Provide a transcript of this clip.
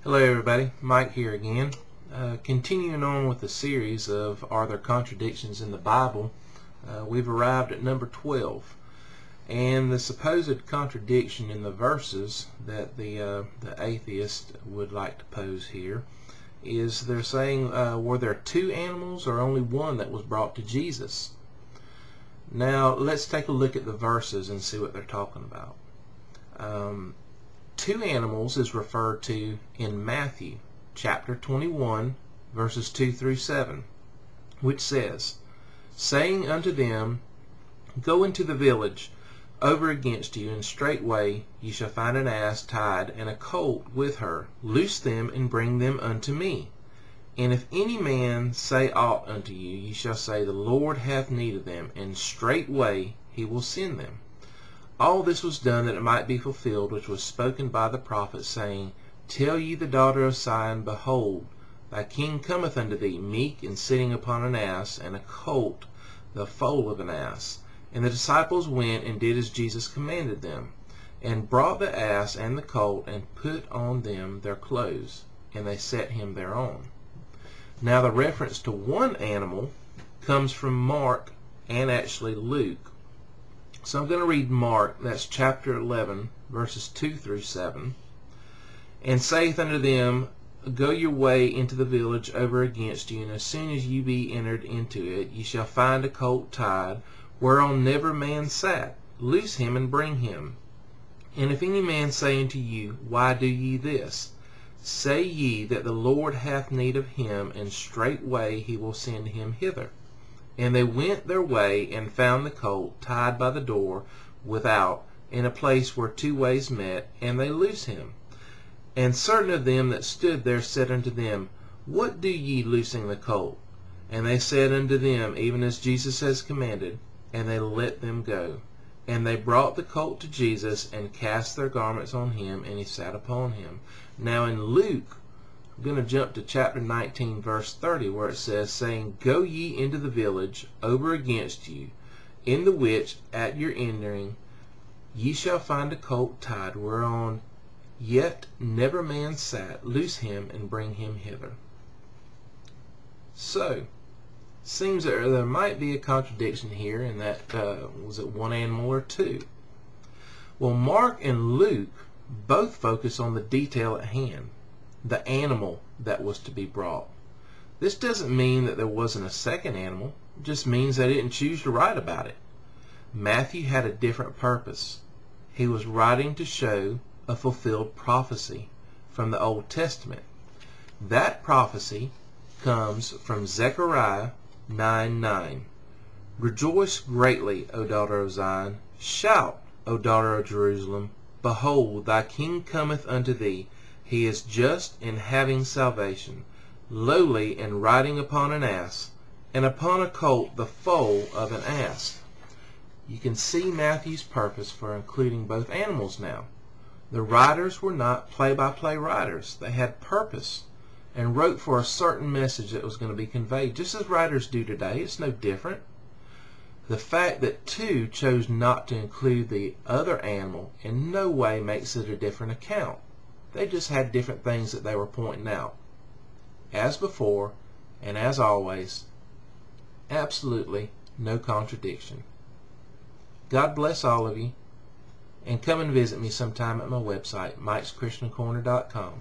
Hello everybody, Mike here again. Continuing on with the series of Are There Contradictions in the Bible, we've arrived at number 12. And the supposed contradiction in the verses that the atheist would like to pose here is they're saying, were there two animals or only one that was brought to Jesus? Now let's take a look at the verses and see what they're talking about. Two animals is referred to in Matthew chapter 21 verses 2 through 7, which says, saying unto them, Go into the village over against you, and straightway ye shall find an ass tied, and a colt with her. Loose them, and bring them unto me. And if any man say aught unto you, ye shall say, The Lord hath need of them, and straightway he will send them. All this was done that it might be fulfilled, which was spoken by the prophet, saying, Tell ye the daughter of Zion, Behold, thy king cometh unto thee, meek, and sitting upon an ass, and a colt, the foal of an ass. And the disciples went and did as Jesus commanded them, and brought the ass and the colt, and put on them their clothes, and they set him thereon. Now the reference to one animal comes from Mark and actually Luke. So I'm going to read Mark, that's chapter 11, verses 2 through 7. And saith unto them, Go your way into the village over against you, and as soon as ye be entered into it, ye shall find a colt tied, whereon never man sat. Loose him, and bring him. And if any man say unto you, Why do ye this? Say ye that the Lord hath need of him, and straightway he will send him hither. And they went their way, and found the colt tied by the door without, in a place where two ways met, and they loose him. And certain of them that stood there said unto them, What do ye loosing the colt? And they said unto them, Even as Jesus has commanded, and they let them go. And they brought the colt to Jesus, and cast their garments on him, and he sat upon him. Now in Luke, I'm going to jump to chapter 19, verse 30, where it says, saying, Go ye into the village over against you, in the which at your entering ye shall find a colt tied, whereon yet never man sat. Loose him, and bring him hither. So, seems that there might be a contradiction here in that, was it one animal or two? Well, Mark and Luke both focus on the detail at hand, the animal that was to be brought. This doesn't mean that there wasn't a second animal. It just means they didn't choose to write about it. Matthew had a different purpose. He was writing to show a fulfilled prophecy from the Old Testament. That prophecy comes from Zechariah 9:9. Rejoice greatly, O daughter of Zion. Shout, O daughter of Jerusalem. Behold, thy king cometh unto thee. He is just and having salvation, lowly and riding upon an ass, and upon a colt, the foal of an ass. You can see Matthew's purpose for including both animals now. The writers were not play-by-play writers. They had purpose and wrote for a certain message that was going to be conveyed, just as writers do today. It's no different. The fact that two chose not to include the other animal in no way makes it a different account. They just had different things that they were pointing out. As before, and as always, absolutely no contradiction. God bless all of you, and come and visit me sometime at my website, MikesChristianCorner.com.